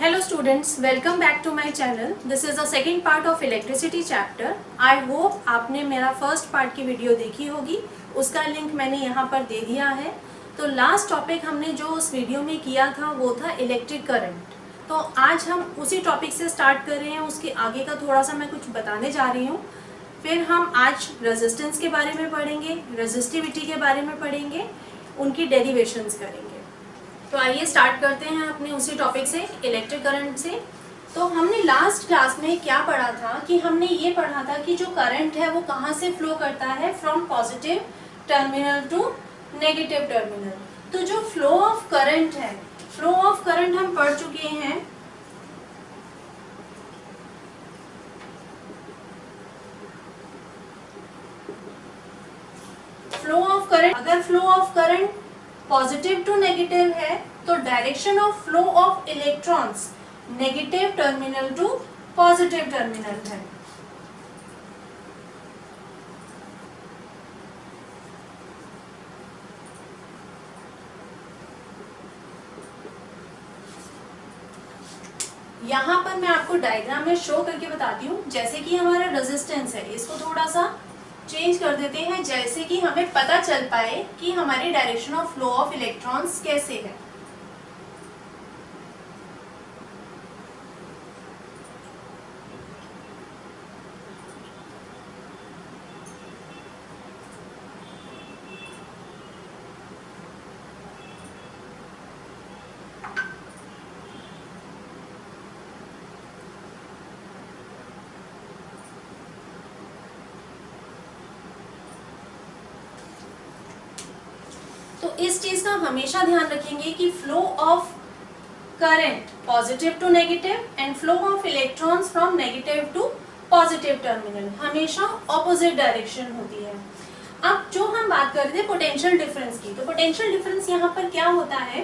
Hello students, welcome back to my channel. This is the second part of electricity chapter. I hope आपने मेरा first part की video देखी होगी, उसका link मैंने यहाँ पर दे दिया है। तो लास्ट टॉपिक हमने जो उस वीडियो में किया था वो था इलेक्ट्रिक करंट। तो आज हम उसी टॉपिक से स्टार्ट कर रहे हैं, उसके आगे का थोड़ा सा मैं कुछ बताने जा रही हूँ। फिर हम आज रेजिस्टेंस के बारे में पढ़ेंगे, रेजिस्टिविटी के बारे में पढ़ेंगे, उनकी डेरिवेशंस करेंगे। तो आइए स्टार्ट करते हैं अपने उसी टॉपिक से, इलेक्ट्रिक करंट से। तो हमने लास्ट क्लास में क्या पढ़ा था कि हमने ये पढ़ा था कि जो करंट है वो कहाँ से फ्लो करता है, from positive terminal to negative terminal. तो जो फ्लो ऑफ करंट है, फ्लो ऑफ करंट हम पढ़ चुके हैं। फ्लो ऑफ करंट, अगर flow of current positive to negative है तो direction of flow of electrons negative terminal to positive terminal है। यहां पर मैं आपको डायग्राम में शो करके बताती हूँ। जैसे कि हमारा रेजिस्टेंस है, इसको थोड़ा सा चेंज कर देते हैं जैसे कि हमें पता चल पाए कि हमारी direction of flow of electrons कैसे है। तो इस चीज का हमेशा ध्यान रखेंगे कि flow of current positive to negative and flow of electrons from negative to positive terminal हमेशा ऑपोजिट डायरेक्शन होती है। अब जो हम बात कर रहे थे पोटेंशियल डिफरेंस की, तो पोटेंशियल डिफरेंस यहाँ पर क्या होता है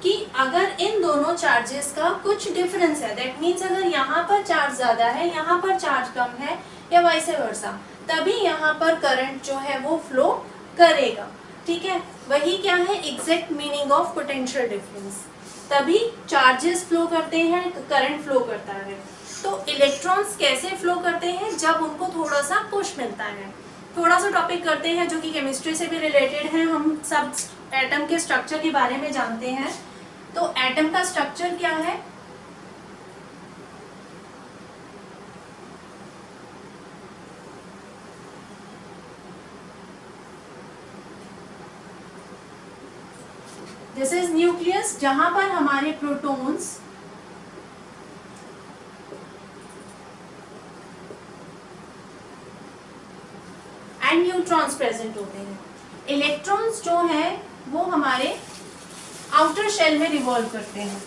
कि अगर इन दोनों चार्जेस का कुछ डिफरेंस है, दैट मीन्स अगर यहाँ पर चार्ज ज्यादा है, यहाँ पर चार्ज कम है या वाइस वर्सा, तभी यहाँ पर करंट जो है वो फ्लो करेगा। ठीक है, वही क्या है exact meaning of potential difference. तभी चार्जेस फ्लो करते हैं, करंट फ्लो करता है। तो इलेक्ट्रॉन्स कैसे फ्लो करते हैं, जब उनको थोड़ा सा पुश मिलता है। थोड़ा सा टॉपिक करते हैं जो कि केमिस्ट्री से भी रिलेटेड है। हम सब एटम के स्ट्रक्चर के बारे में जानते हैं। तो एटम का स्ट्रक्चर क्या है, दिस इज न्यूक्लियस, जहां पर हमारे प्रोटॉन्स एंड न्यूट्रॉन्स प्रेजेंट होते हैं। इलेक्ट्रॉन्स जो है वो हमारे आउटर शेल में रिवॉल्व करते हैं।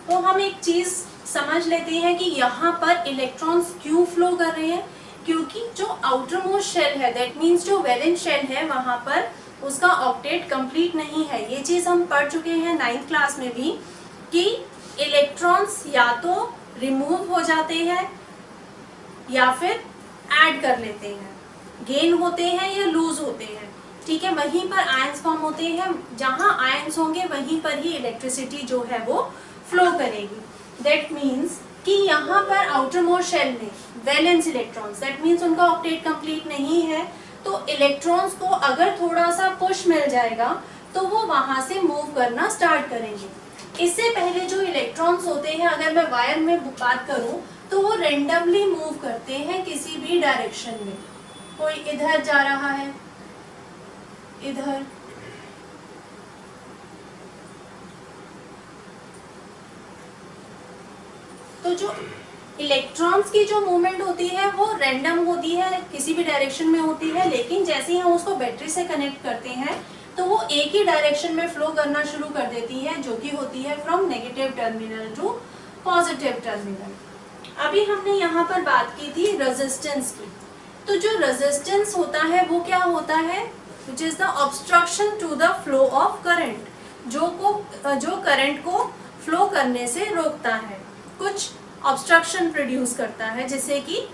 तो हम एक चीज समझ लेते हैं कि यहाँ पर इलेक्ट्रॉन्स क्यों फ्लो कर रहे हैं, क्योंकि जो आउटर मोस्ट शेल है, दैट मीन्स जो वैलेंस शेल है, वहां पर उसका ऑक्टेट कंप्लीट नहीं है। ये चीज हम पढ़ चुके हैं 9th क्लास में भी कि इलेक्ट्रॉन्स या तो रिमूव हो जाते हैं या फिर ऐड कर लेते हैं, गेन होते हैं या लूज होते हैं। ठीक है, वहीं पर आयंस फॉर्म होते हैं, जहां आयंस होंगे वहीं पर ही इलेक्ट्रिसिटी जो है वो फ्लो करेगी। दैट मीन्स कि यहाँ पर आउटर मोस्ट शेल में वैलेंस इलेक्ट्रॉन्स, दैट मीन्स उनका ऑक्टेट कंप्लीट नहीं है, तो इलेक्ट्रॉन्स को अगर थोड़ा सा पुश मिल जाएगा तो वो वहां से मूव करना स्टार्ट करेंगे। इससे पहले जो इलेक्ट्रॉन्स होते हैं, अगर मैं वायर में बात करूं तो वो रेंडमली मूव करते हैं किसी भी डायरेक्शन में। कोई इधर जा रहा है, इधर, तो जो इलेक्ट्रॉन्स की जो मूवमेंट होती है वो रैंडम होती है, किसी भी डायरेक्शन में होती है, लेकिन जैसे ही हम उसको बैटरी से कनेक्ट करते हैं तो वो एक ही डायरेक्शन में फ्लो करना शुरू कर देती है, जो कि होती है from negative terminal to positive terminal. अभी हमने यहाँ पर बात की थी रेजिस्टेंस की। तो जो रेजिस्टेंस होता है वो क्या होता है, which is the obstruction to the flow of current, जो करंट को फ्लो करने से रोकता है, कुछ ऑब्स्ट्रक्शन प्रोड्यूस करता है, जिससे कि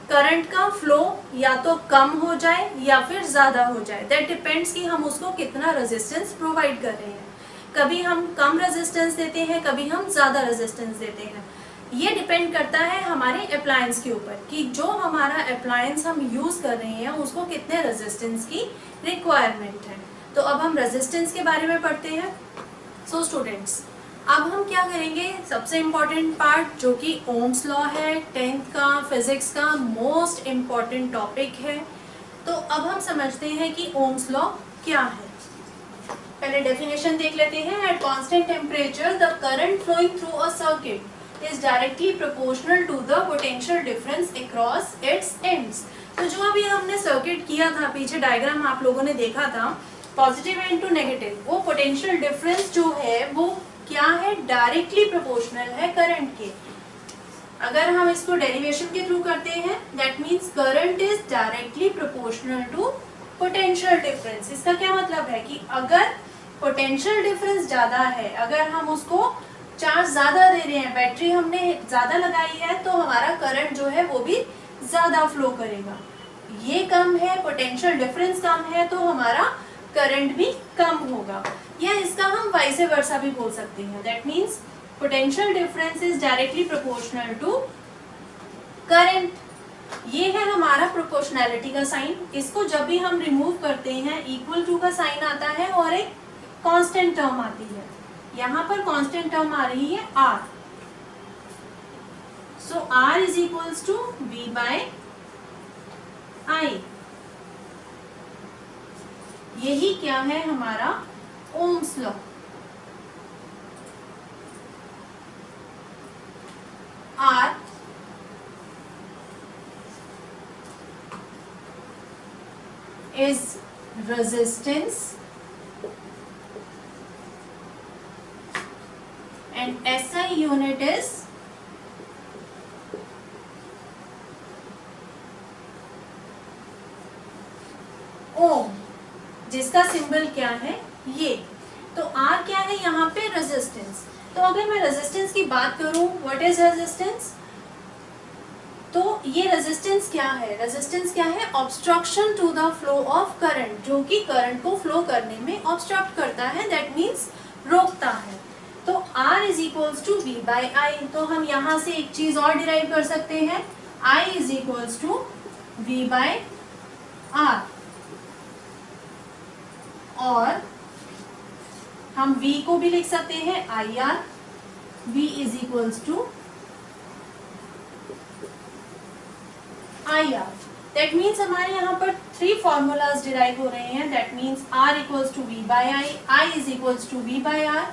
करंट का फ्लो या तो कम हो जाए या फिर ज़्यादा हो जाए। दैट डिपेंड्स कि हम उसको कितना रेजिस्टेंस प्रोवाइड कर रहे हैं। कभी हम कम रेजिस्टेंस देते हैं, कभी हम ज़्यादा रेजिस्टेंस देते हैं। ये डिपेंड करता है हमारे अप्लायंस के ऊपर कि जो हमारा अप्लायंस हम यूज़ कर रहे हैं उसको कितने रेजिस्टेंस की रिक्वायरमेंट है। तो अब हम रेजिस्टेंस के बारे में पढ़ते हैं। सो स्टूडेंट्स, अब हम क्या करेंगे, सबसे इम्पॉर्टेंट पार्ट जो कि ओम्स लॉ है, 10th का फिजिक्स का मोस्ट इम्पॉर्टेंट टॉपिक है। तो अब हम समझते हैं कि ओम्स लॉ क्या है। पहले डेफिनेशन देख लेते हैं। At constant temperature the current flowing through a circuit is directly proportional to the potential difference across its ends. तो जो अभी हमने सर्किट किया था, पीछे डायग्राम आप लोगों ने देखा था, पॉजिटिव एंड टू नेगेटिव, वो पोटेंशियल डिफरेंस जो है वो क्या है, डायरेक्टली प्रोपोर्शनल है करंट के। अगर हम इसको डेरिवेशन के थ्रू करते हैं, that means current is directly proportional to potential difference. इसका क्या मतलब है कि अगर पोटेंशियल डिफरेंस ज्यादा है, अगर हम उसको चार्ज ज्यादा दे रहे हैं, बैटरी हमने ज्यादा लगाई है, तो हमारा करंट जो है वो भी ज्यादा फ्लो करेगा। ये कम है, पोटेंशियल डिफरेंस कम है, तो हमारा करंट भी कम होगा। या इसका हम वाइस वर्सा भी बोल सकते हैं। That means potential difference is directly proportional to current. ये है हमारा प्रोपोर्शनैलिटी का साइन। इसको जब भी हम रिमूव करते हैं, इक्वल टू का साइन आता है और एक कांस्टेंट टर्म आती है। यहाँ पर कांस्टेंट टर्म आ रही है R। So R is equals to V by I। यही क्या है हमारा Ohm's law. R is resistance and SI unit is ohm, जिसका सिंबल क्या है ये। तो R क्या है यहाँ पे, रेजिस्टेंस। तो अगर मैं रेजिस्टेंस की बात करूं, व्हाट इज रेजिस्टेंस, तो ये रेजिस्टेंस क्या है, रेजिस्टेंस क्या है, obstruction to the flow of current, जो कि करंट को फ्लो करने में ऑब्स्ट्रक्ट करता है, दैट मीन्स रोकता है। तो R is equals to V by I। तो हम यहाँ से एक चीज और डिराइव कर सकते हैं, I is equals to V by R, और हम V को भी लिख सकते हैं IR। V is equals to IR। That means हमारे यहाँ पर 3 फॉर्मूलाज डिराइव हो रहे हैं। That means R equals to V by I is equals to V by R,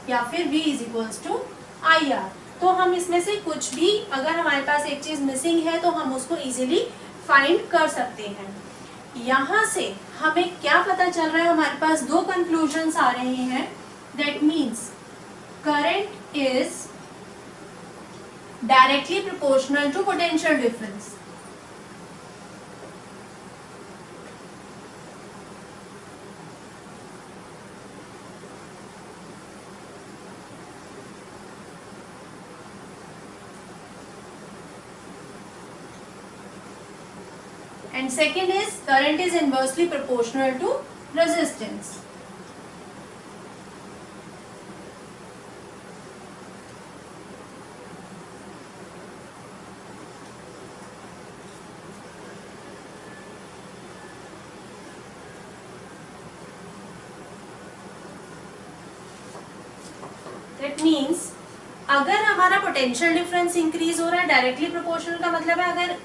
या फिर V is equals to IR। तो हम इसमें से कुछ भी, अगर हमारे पास एक चीज मिसिंग है तो हम उसको इजीली फाइंड कर सकते हैं। यहाँ से हमें क्या पता चल रहा है, हमारे पास 2 कंक्लूजन्स आ रहे हैं। That means current is directly proportional to potential difference. And second is current is inversely proportional to resistance. That means अगर हमारा पोटेंशियल डिफरेंस इंक्रीज हो रहा है, डायरेक्टली प्रोपोर्शनल का मतलब है अगर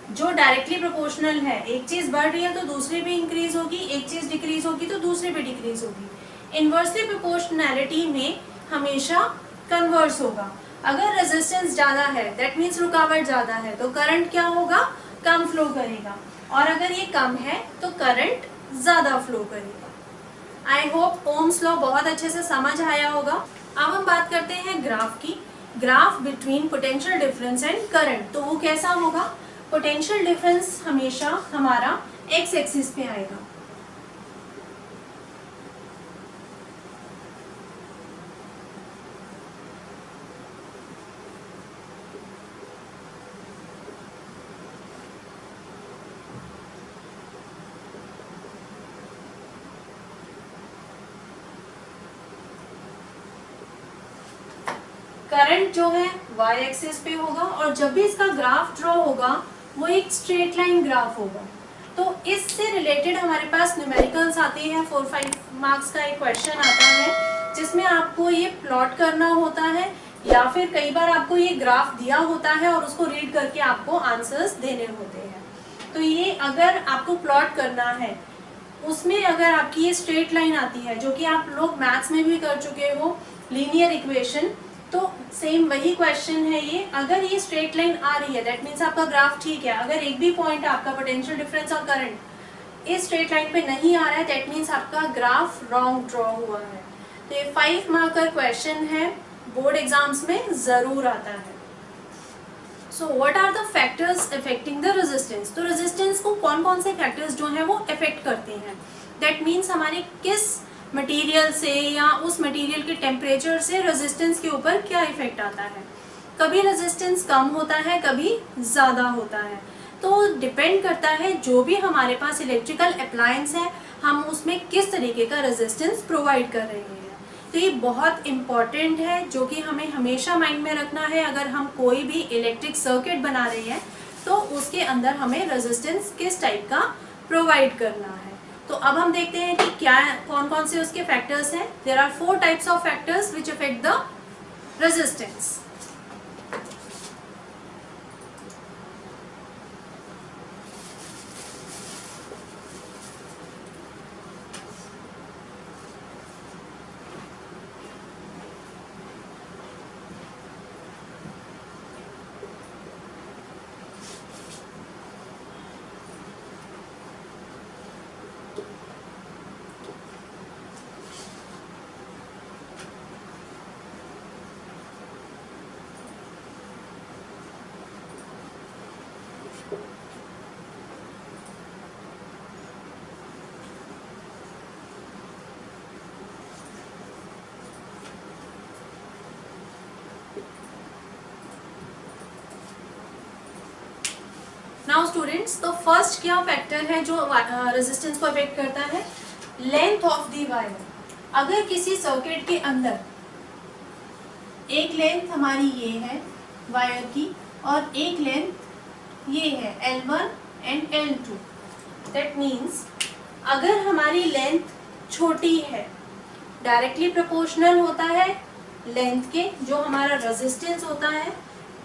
जो डायरेक्टली प्रोपोर्शनल है, एक चीज बढ़ रही है तो दूसरी भी इंक्रीज होगी, एक चीज डिक्रीज होगी तो दूसरी भी डिक्रीज होगी। इनवर्सली प्रोपोर्शनैलिटी में हमेशा कन्वर्स होगा। अगर रेजिस्टेंस ज्यादा है, दैट मीन्स रुकावट ज्यादा है, तो करंट क्या होगा, कम फ्लो करेगा, और अगर ये कम है तो करंट ज्यादा फ्लो करेगा। आई होप ओम्स लॉ बहुत अच्छे से समझ आया होगा। अब हम बात करते हैं ग्राफ की। Graph between potential difference and current, तो वो कैसा होगा, पोटेंशियल डिफरेंस हमेशा हमारा एक्स एक्सिस पे आएगा। करंट जो है y एक्सिस पे होगा और जब भी इसका ग्राफ ड्रॉ होगा वो एक स्ट्रेट लाइन ग्राफ होगा। तो इससे रिलेटेड हमारे पास न्यूमेरिकल्स आते हैं, 4-5 मार्क्स का एक क्वेश्चन आता है जिसमें आपको ये प्लॉट करना होता है या फिर कई बार आपको ये ग्राफ दिया होता है और उसको रीड करके आपको आंसर्स देने होते हैं। तो ये अगर आपको प्लॉट करना है, उसमें अगर आपकी ये स्ट्रेट लाइन आती है जो कि आप लोग मैथ्स में भी कर चुके हो, लीनियर इक्वेशन, तो सेम वही क्वेश्चन है ये। अगर ये स्ट्रेट लाइन आ रही है दैट मीन्स आपका ग्राफ ठीक है। अगर एक भी पॉइंट आपका पोटेंशियल डिफरेंस और करंट इस स्ट्रेट लाइन पे नहीं आ रहा है दैट मीन्स आपका ग्राफ रॉन्ग ड्रॉ हुआ है। तो ये 5 मार्क का क्वेश्चन है, बोर्ड एग्जाम्स में जरूर आता है। So what are the factors affecting the resistance, तो रेजिस्टेंस को कौन कौन से फैक्टर्स जो हैं वो अफेक्ट करते हैं, दैट मीन्स हमारे किस मटेरियल से या उस मटेरियल के टेम्परेचर से रेजिस्टेंस के ऊपर क्या इफेक्ट आता है। कभी रेजिस्टेंस कम होता है, कभी ज़्यादा होता है, तो डिपेंड करता है जो भी हमारे पास इलेक्ट्रिकल अप्लायंस है हम उसमें किस तरीके का रेजिस्टेंस प्रोवाइड कर रहे हैं। तो ये बहुत इम्पॉर्टेंट है जो कि हमें हमेशा माइंड में रखना है। अगर हम कोई भी इलेक्ट्रिक सर्किट बना रहे हैं तो उसके अंदर हमें रेजिस्टेंस किस टाइप का प्रोवाइड करना है। तो अब हम देखते हैं कि क्या कौन कौन से उसके फैक्टर्स हैं। There are 4 types of factors which affect the resistance. Now students, तो फर्स्ट क्या फैक्टर है जो रेजिस्टेंस को अफेक्ट करता है, लेंथ ऑफ द वायर। अगर किसी सर्किट के अंदर एक लेंथ हमारी ये है वायर की और एक लेंथ ये है L1 and L2, that means अगर हमारी लेंथ छोटी है डायरेक्टली प्रोपोर्शनल होता है लेंथ के, जो हमारा रेजिस्टेंस होता है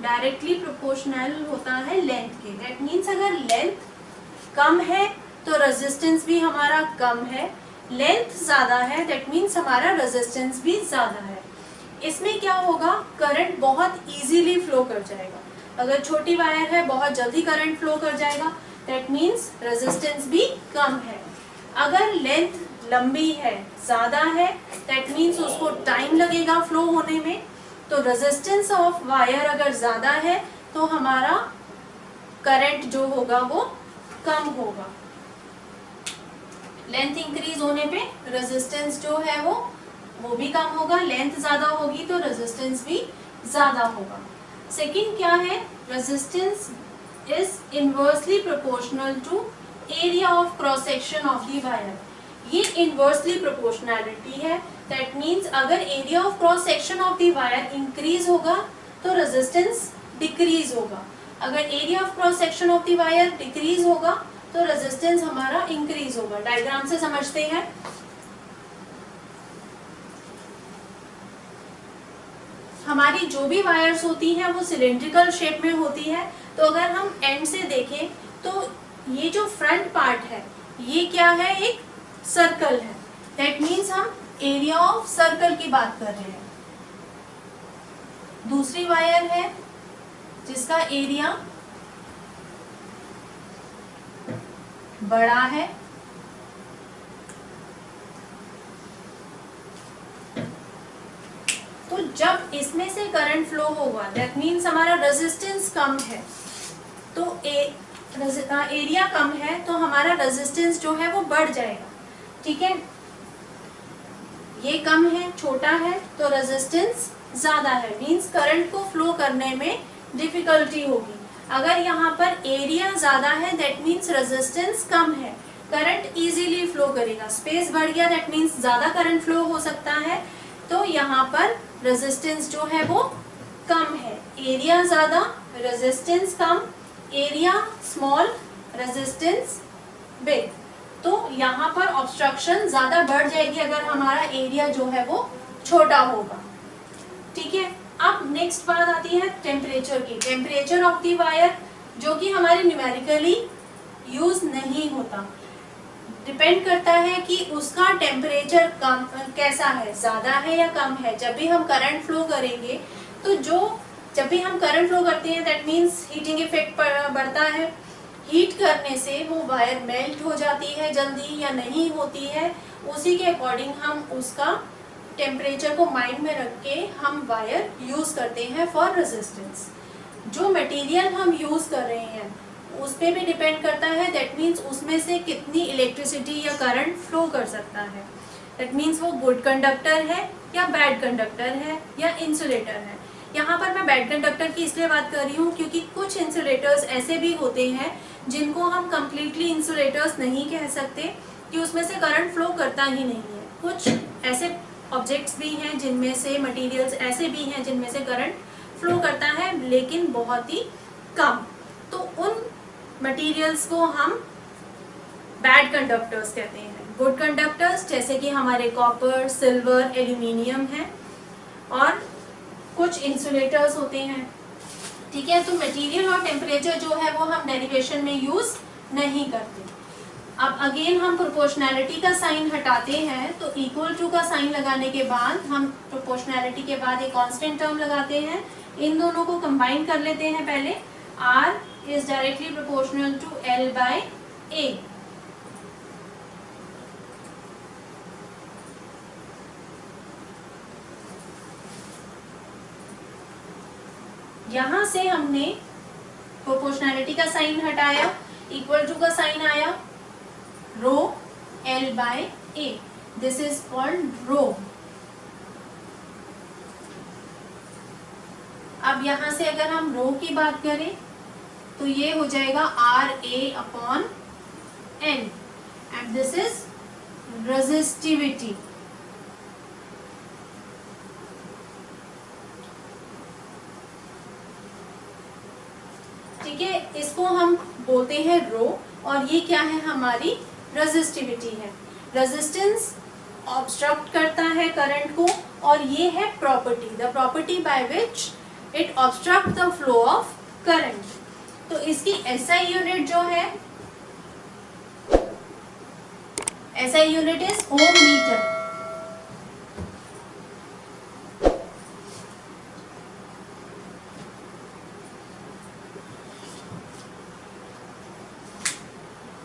डायरेक्टली प्रोपोर्शनल होता है लेंथ के। दैट मीन्स अगर लेंथ कम है तो रेजिस्टेंस भी हमारा कम है, लेंथ ज़्यादा है दैट मीन्स हमारा रेजिस्टेंस भी ज़्यादा है। इसमें क्या होगा, करंट बहुत इजीली फ्लो कर जाएगा। अगर छोटी वायर है बहुत जल्दी करंट फ्लो कर जाएगा, दैट मीन्स रेजिस्टेंस भी कम है। अगर लेंथ लंबी है, ज़्यादा है, दैट मीन्स उसको टाइम लगेगा फ्लो होने में। तो रेजिस्टेंस ऑफ वायर अगर ज़्यादा है तो हमारा करंट जो होगा वो कम होगा। लेंथ इंक्रीज होने पे रेजिस्टेंस जो है वो भी कम होगा, लेंथ ज़्यादा होगी तो रेजिस्टेंस भी ज़्यादा होगा। सेकंड क्या है, resistance is inversely proportional to area of cross section of the wire. ये इनवर्सली प्रोपोर्शनैलिटी है, दैट मीन्स अगर area of cross section of the wire increase होगा तो रेजिस्टेंस डिक्रीज होगा, अगर area of cross section of the wire decrease होगा तो resistance हमारा इंक्रीज होगा। डायग्राम से समझते हैं। हमारी जो भी वायर्स होती हैं वो सिलेंड्रिकल शेप में होती है। तो अगर हम एंड से देखें तो ये जो फ्रंट पार्ट है ये क्या है, एक सर्कल है, दैट मीन्स हम एरिया ऑफ सर्कल की बात कर रहे हैं। दूसरी वायर है जिसका एरिया बड़ा है, तो जब इसमें से करंट फ्लो होगा दैट मीन्स हमारा रेजिस्टेंस कम है, तो एरिया कम है तो हमारा रेजिस्टेंस जो है वो बढ़ जाएगा, ठीक है। ये कम है, छोटा है, तो रेजिस्टेंस ज्यादा है, मीन्स करंट को फ्लो करने में डिफिकल्टी होगी। अगर यहाँ पर एरिया ज्यादा है दैट मीन्स रेजिस्टेंस कम है, करंट इजीली फ्लो करेगा। स्पेस बढ़ गया दैट मीन्स ज्यादा करंट फ्लो हो सकता है, तो यहाँ पर रेजिस्टेंस जो है वो कम है। एरिया ज्यादा, रेजिस्टेंस कम, एरिया स्मॉल, रेजिस्टेंस बिग, तो यहाँ पर ऑब्स्ट्रक्शन ज्यादा बढ़ जाएगी अगर हमारा एरिया जो है वो छोटा होगा, ठीक है। अब नेक्स्ट बात आती है टेम्परेचर की। टेम्परेचर ऑफ द वायर जो कि हमारे न्यूमेरिकली यूज नहीं होता, डिपेंड करता है कि उसका टेम्परेचर कम कैसा है, ज्यादा है या कम है। जब भी हम करंट फ्लो करेंगे तो जब भी हम करंट फ्लो करते हैं दैट मीन्स हीटिंग इफेक्ट बढ़ता है। हीट करने से वो वायर मेल्ट हो जाती है जल्दी या नहीं होती है, उसी के अकॉर्डिंग हम उसका टेम्परेचर को माइंड में रख के हम वायर यूज करते हैं फॉर रेजिस्टेंस। जो मटेरियल हम यूज कर रहे हैं उस पर भी डिपेंड करता है, दैट मीन्स उसमें से कितनी इलेक्ट्रिसिटी या करंट फ्लो कर सकता है। दैट मीन्स वो गुड कंडक्टर है या बैड कंडक्टर है या इंसुलेटर है। यहाँ पर मैं बैड कंडक्टर की इसलिए बात कर रही हूँ क्योंकि कुछ इंसुलेटर्स ऐसे भी होते हैं जिनको हम कम्प्लीटली इंसुलेटर्स नहीं कह सकते कि उसमें से करंट फ्लो करता ही नहीं है। कुछ ऐसे ऑब्जेक्ट्स भी हैं जिनमें से, मटेरियल्स ऐसे भी हैं जिनमें से करंट फ्लो करता है लेकिन बहुत ही कम, तो उन मटेरियल्स को हम बैड कंडक्टर्स कहते हैं। गुड कंडक्टर्स जैसे कि हमारे कॉपर, सिल्वर, एल्यूमिनियम है, और कुछ इंसुलेटर्स होते हैं, ठीक है। तो मटेरियल और टेम्परेचर जो है वो हम डेरिवेशन में यूज नहीं करते। अब अगेन हम प्रोपोर्शनैलिटी का साइन हटाते हैं, तो इक्वल टू का साइन लगाने के बाद हम प्रोपोर्शनैलिटी के बाद एक कांस्टेंट टर्म लगाते हैं। इन दोनों को कंबाइन कर लेते हैं पहले। R is directly proportional to L by A। यहां से हमने प्रोपोर्शनैलिटी का साइन हटाया, इक्वल टू का साइन आया, row L by A, this is called row. अब यहां से अगर हम रो की बात करें तो ये हो जाएगा RA upon N, and this is resistivity. ठीक है, इसको हम बोलते हैं रो, और ये क्या है, हमारी रेजिस्टिविटी है। रेजिस्टेंस ऑब्स्ट्रक्ट करता है करंट को, और ये है property, the property by which it obstruct the flow of current. तो इसकी SI यूनिट जो है, SI unit is ohm metre.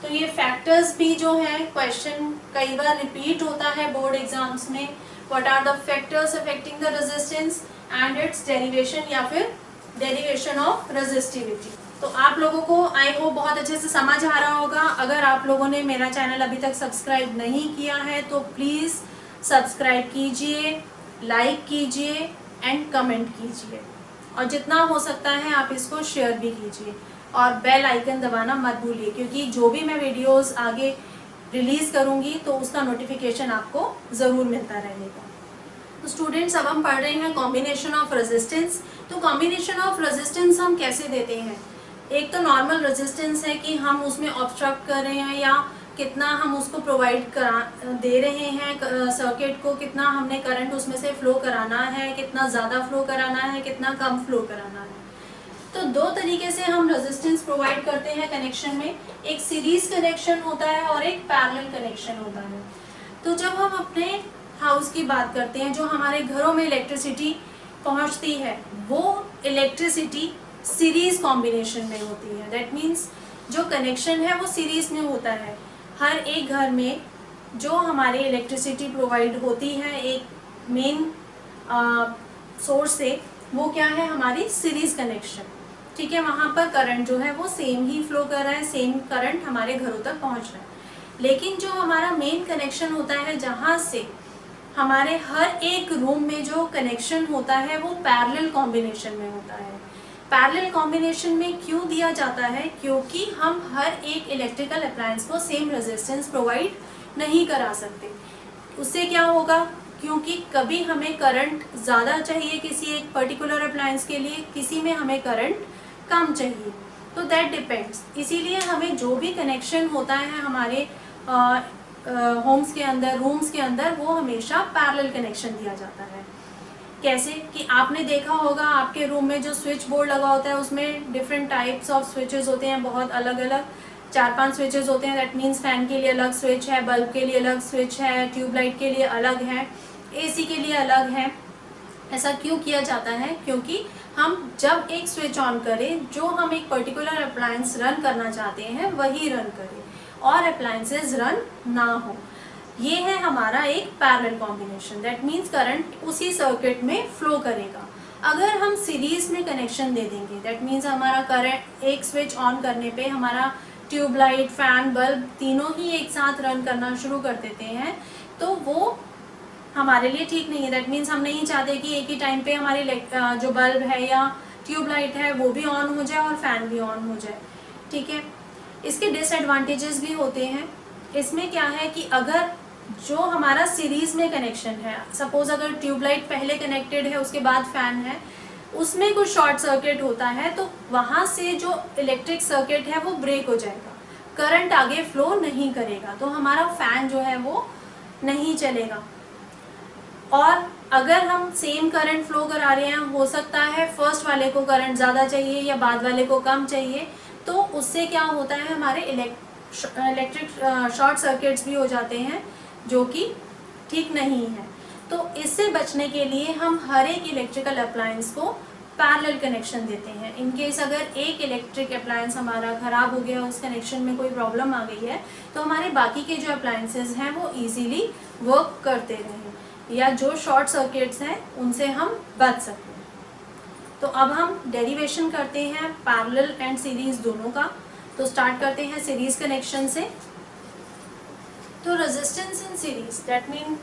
तो ये फैक्टर्स भी जो है, क्वेश्चन कई बार रिपीट होता है बोर्ड एग्जाम्स में, what are the factors affecting the resistance and its derivation या फिर डेरिवेशन ऑफ रेजिस्टिविटी। तो आप लोगों को आई होप बहुत अच्छे से समझ आ रहा होगा। अगर आप लोगों ने मेरा चैनल अभी तक सब्सक्राइब नहीं किया है तो प्लीज़ सब्सक्राइब कीजिए, लाइक कीजिए एंड कमेंट कीजिए, और जितना हो सकता है आप इसको शेयर भी कीजिए, और बेल आइकन दबाना मत भूलिए, क्योंकि जो भी मैं वीडियोस आगे रिलीज़ करूँगी तो उसका नोटिफिकेशन आपको ज़रूर मिलता रहेगा। तो स्टूडेंट्स, अब हम पढ़ रहे हैं कॉम्बिनेशन ऑफ रेजिस्टेंस। तो कॉम्बिनेशन ऑफ रेजिस्टेंस हम कैसे देते हैं? एक तो नॉर्मल रेजिस्टेंस है कि हम उसमें ऑब्स्ट्रक्ट कर रहे हैं या कितना हम उसको प्रोवाइड दे रहे हैं सर्किट को, कितना हमने करंट उसमें से फ्लो कराना है, कितना ज़्यादा फ्लो कराना है, कितना कम फ्लो कराना है। तो दो तरीके से हम रेजिस्टेंस प्रोवाइड करते हैं कनेक्शन में, एक सीरीज कनेक्शन होता है और एक पैरेलल कनेक्शन होता है। तो जब हम अपने हाउस की बात करते हैं, जो हमारे घरों में इलेक्ट्रिसिटी पहुंचती है, वो इलेक्ट्रिसिटी सीरीज कॉम्बिनेशन में होती है। दैट मीन्स जो कनेक्शन है वो सीरीज में होता है। हर एक घर में जो हमारे इलेक्ट्रिसिटी प्रोवाइड होती है, एक मेन सोर्स से, वो क्या है, हमारी सीरीज कनेक्शन। ठीक है, वहाँ पर करंट जो है वो सेम ही फ्लो कर रहा है, सेम करंट हमारे घरों तक पहुँच रहा है। लेकिन जो हमारा मेन कनेक्शन होता है, जहाँ से हमारे हर एक रूम में जो कनेक्शन होता है वो पैरेलल कॉम्बिनेशन में होता है। पैरेलल कॉम्बिनेशन में क्यों दिया जाता है? क्योंकि हम हर एक इलेक्ट्रिकल अप्लायंस को सेम रेजिस्टेंस प्रोवाइड नहीं करा सकते। उससे क्या होगा, क्योंकि कभी हमें करंट ज़्यादा चाहिए किसी एक पर्टिकुलर अप्लायंस के लिए, किसी में हमें करंट कम चाहिए, तो दैट डिपेंड्स। इसीलिए हमें जो भी कनेक्शन होता है हमारे होम्स के अंदर, रूम्स के अंदर, वो हमेशा पैरेलल कनेक्शन दिया जाता है। कैसे कि आपने देखा होगा आपके रूम में जो स्विच बोर्ड लगा होता है उसमें डिफरेंट टाइप्स ऑफ स्विचेस होते हैं, बहुत अलग अलग 4-5 स्विचेस होते हैं। दैट मीन्स फैन के लिए अलग स्विच है, बल्ब के लिए अलग स्विच है, ट्यूबलाइट के लिए अलग है, एसी के लिए अलग है। ऐसा क्यों किया जाता है? क्योंकि हम जब एक स्विच ऑन करें, जो हम एक पर्टिकुलर अप्लायंस रन करना चाहते हैं वही रन करें और अप्लायंसेस रन ना हो। ये है हमारा एक parallel combination. That means current उसी सर्किट में फ्लो करेगा। अगर हम सीरीज में कनेक्शन दे देंगे, दैट मीन्स हमारा करंट एक स्विच ऑन करने पे हमारा ट्यूबलाइट, फैन, बल्ब तीनों ही एक साथ रन करना शुरू कर देते हैं, तो वो हमारे लिए ठीक नहीं है। दैट मीन्स हम नहीं चाहते कि एक ही टाइम पे हमारी जो बल्ब है या ट्यूबलाइट है वो भी ऑन हो जाए और फैन भी ऑन हो जाए। ठीक है, इसके डिसएडवांटेजेस भी होते हैं। इसमें क्या है कि अगर जो हमारा सीरीज में कनेक्शन है, सपोज अगर ट्यूबलाइट पहले कनेक्टेड है उसके बाद फैन है, उसमें कुछ शॉर्ट सर्किट होता है, तो वहाँ से जो इलेक्ट्रिक सर्किट है वो ब्रेक हो जाएगा, करंट आगे फ्लो नहीं करेगा, तो हमारा फैन जो है वो नहीं चलेगा। और अगर हम सेम करंट फ्लो करा रहे हैं, हो सकता है फर्स्ट वाले को करंट ज़्यादा चाहिए या बाद वाले को कम चाहिए, तो उससे क्या होता है, हमारे इलेक्ट्रिक शॉर्ट सर्किट्स भी हो जाते हैं, जो कि ठीक नहीं है। तो इससे बचने के लिए हम हर एक इलेक्ट्रिकल अप्लायंस को पैरेलल कनेक्शन देते हैं। इन केस अगर एक इलेक्ट्रिक अप्लायंस हमारा ख़राब हो गया, उस कनेक्शन में कोई प्रॉब्लम आ गई है, तो हमारे बाकी के जो अप्लायंसेस हैं वो ईजीली वर्क करते रहें, या जो शॉर्ट सर्किट्स हैं उनसे हम बच सकते हैं। तो अब हम डेरिवेशन करते हैं पैरेलल एंड सीरीज दोनों का। तो स्टार्ट करते हैं सीरीज कनेक्शन से। तो resistance in series, that mean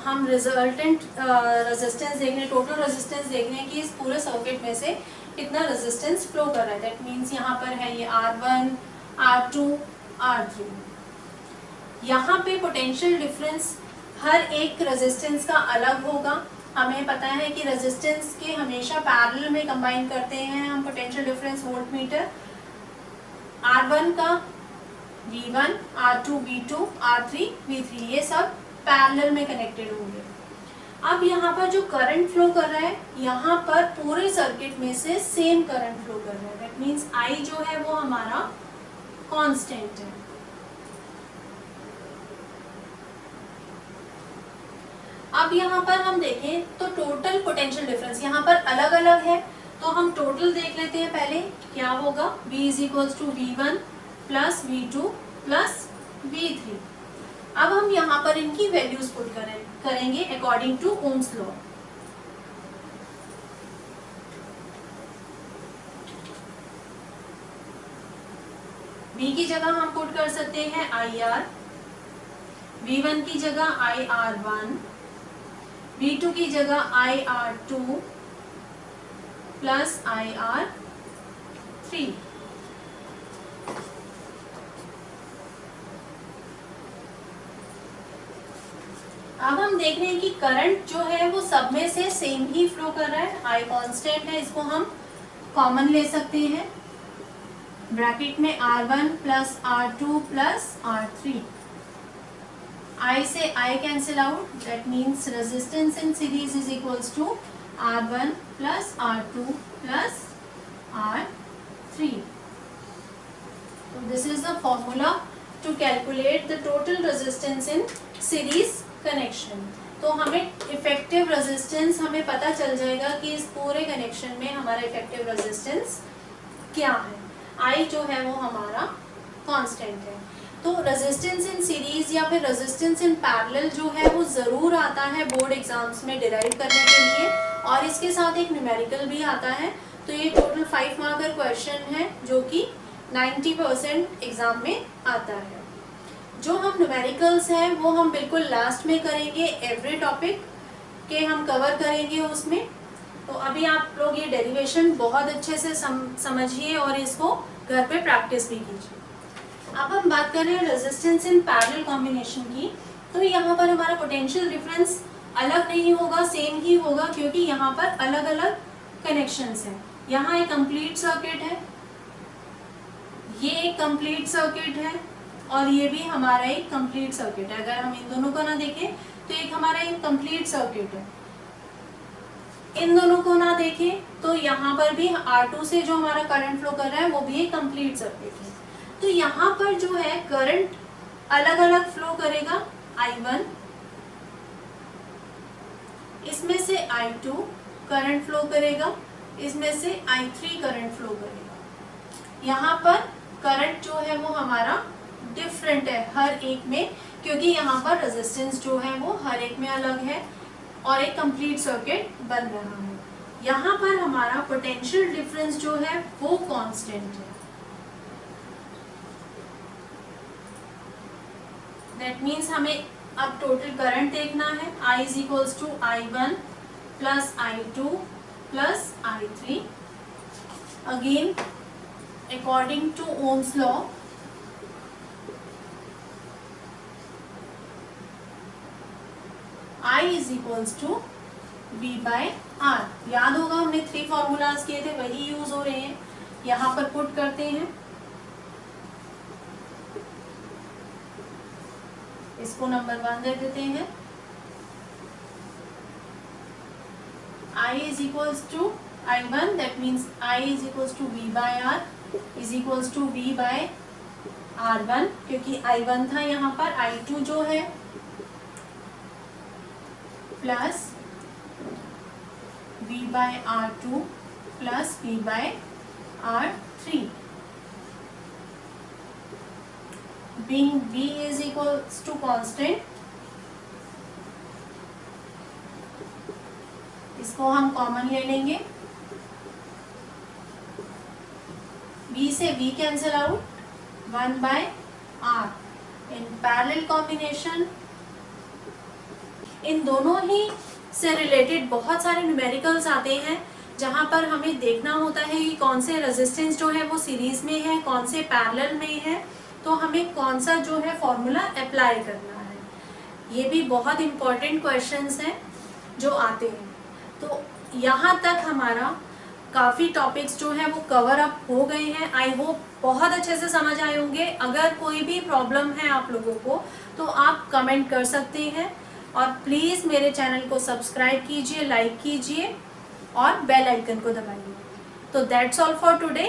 हम रिजल्टेंट रेजिस्टेंस देख रहे हैं, टोटल रेजिस्टेंस देख रहे हैं कि इस पूरे सर्किट में से कितना रेजिस्टेंस फ्लो कर रहा है। दैट मीन्स यहाँ पर है ये R1, R2, R3। यहाँ पे पोटेंशियल डिफरेंस हर एक रेजिस्टेंस का अलग होगा। हमें पता है कि रेजिस्टेंस के हमेशा पैरेलल में कंबाइन करते हैं हम पोटेंशियल डिफरेंस वोल्टमीटर। R1 का V1, R2 V2, R3 V3, ये सब पैरेलल में कनेक्टेड होंगे। अब यहाँ पर जो करंट फ्लो कर रहा है, यहाँ पर पूरे सर्किट में से सेम करंट फ्लो कर रहा है। दैट मीन्स I जो है वो हमारा कांस्टेंट है। अब यहाँ पर हम देखें तो टोटल पोटेंशियल डिफरेंस यहाँ पर अलग अलग है, तो हम टोटल देख लेते हैं पहले क्या होगा। V is equals to V1 plus V2 plus V3। अब हम यहाँ पर इनकी वैल्यूज पुट करेंगे according to Ohm's law. V की जगह हम पुट कर सकते हैं IR, V1 की जगह IR1, V2 की जगह IR2 प्लस IR3। अब हम देख रहे हैं कि करंट जो है वो सब में से सेम ही फ्लो कर रहा है। I कांस्टेंट है, इसको हम कॉमन ले सकते हैं, ब्रैकेट में R1 plus R2 plus R3। I से I cancel out, that means resistance in series is equals to R1 plus R2 plus R3। So this is the formula to calculate the total resistance in series connection। तो हमें effective resistance हमें पता चल जाएगा कि इस पूरे connection में हमारा इफेक्टिव रेजिस्टेंस क्या है। I जो है वो हमारा कांस्टेंट है। तो रेजिस्टेंस इन सीरीज या फिर रेजिस्टेंस इन पैरेलल जो है वो ज़रूर आता है बोर्ड एग्जाम्स में डिराइव करने के लिए, और इसके साथ एक न्यूमेरिकल भी आता है। तो ये टोटल 5 मार्कर क्वेश्चन है जो कि 90% एग्जाम में आता है। जो हम न्यूमेरिकल्स हैं वो हम बिल्कुल लास्ट में करेंगे, एवरी टॉपिक के हम कवर करेंगे उसमें। तो अभी आप लोग ये डेरिवेशन बहुत अच्छे से समझिए और इसको घर पे प्रैक्टिस भी कीजिए। अब हम बात कर रहे हैं रेजिस्टेंस इन पैरेलल कॉम्बिनेशन की। तो यहाँ पर हमारा पोटेंशियल डिफरेंस अलग नहीं होगा, सेम ही होगा, क्योंकि यहाँ पर अलग अलग कनेक्शंस हैं। यहाँ एक कंप्लीट सर्किट है, ये एक कंप्लीट सर्किट है और ये भी हमारा एक कंप्लीट सर्किट है। अगर हम इन दोनों को ना देखें तो एक हमारा एक कंप्लीट सर्किट है, इन दोनों को ना देखें तो यहाँ पर भी R2 से जो हमारा करंट फ्लो कर रहा है वो भी एक कंप्लीट सर्किट है। तो यहाँ पर जो है करंट अलग अलग फ्लो करेगा, I1, इसमें से I2 करंट फ्लो करेगा, इसमें से I3 करंट फ्लो करेगा। यहाँ पर करंट जो है वो हमारा डिफरेंट है हर एक में, क्योंकि यहाँ पर रेजिस्टेंस जो है वो हर एक में अलग है और एक कंप्लीट सर्किट बन रहा है। यहाँ पर हमारा पोटेंशियल डिफरेंस जो है वो कांस्टेंट है। दैट मीन्स हमें अब टोटल करंट देखना है। I is equals to I1 plus I2 plus I3. Again, according to Ohm's law, I is equals to V by R. याद होगा हमने 3 फॉर्मूलाज किए थे, वही यूज हो रहे हैं। यहाँ पर पुट करते हैं, इसको नंबर 1 दे देते हैं। I is equals to I1, that means I is equals to V by R is equals to V by R1, क्योंकि I1 था यहाँ पर, I2 जो है plus V by R2 plus V by R3, being V is equals to constant, इसको हम common ले लेंगे, V से V cancel out, 1 by R। In parallel combination इन दोनों ही से रिलेटेड बहुत सारे न्यूमेरिकल्स आते हैं, जहाँ पर हमें देखना होता है कि कौन से रेजिस्टेंस जो है वो सीरीज में है, कौन से पैरेलल में है, तो हमें कौन सा जो है फॉर्मूला अप्लाई करना है। ये भी बहुत इम्पोर्टेंट क्वेश्चंस हैं जो आते हैं। तो यहाँ तक हमारा काफ़ी टॉपिक्स जो है वो कवर अप हो गए हैं। आई होप बहुत अच्छे से समझ आए होंगे। अगर कोई भी प्रॉब्लम है आप लोगों को तो आप कमेंट कर सकते हैं, और प्लीज़ मेरे चैनल को सब्सक्राइब कीजिए, लाइक कीजिए और बेल आइकन को दबाइए। तो दैट्स ऑल फॉर टुडे।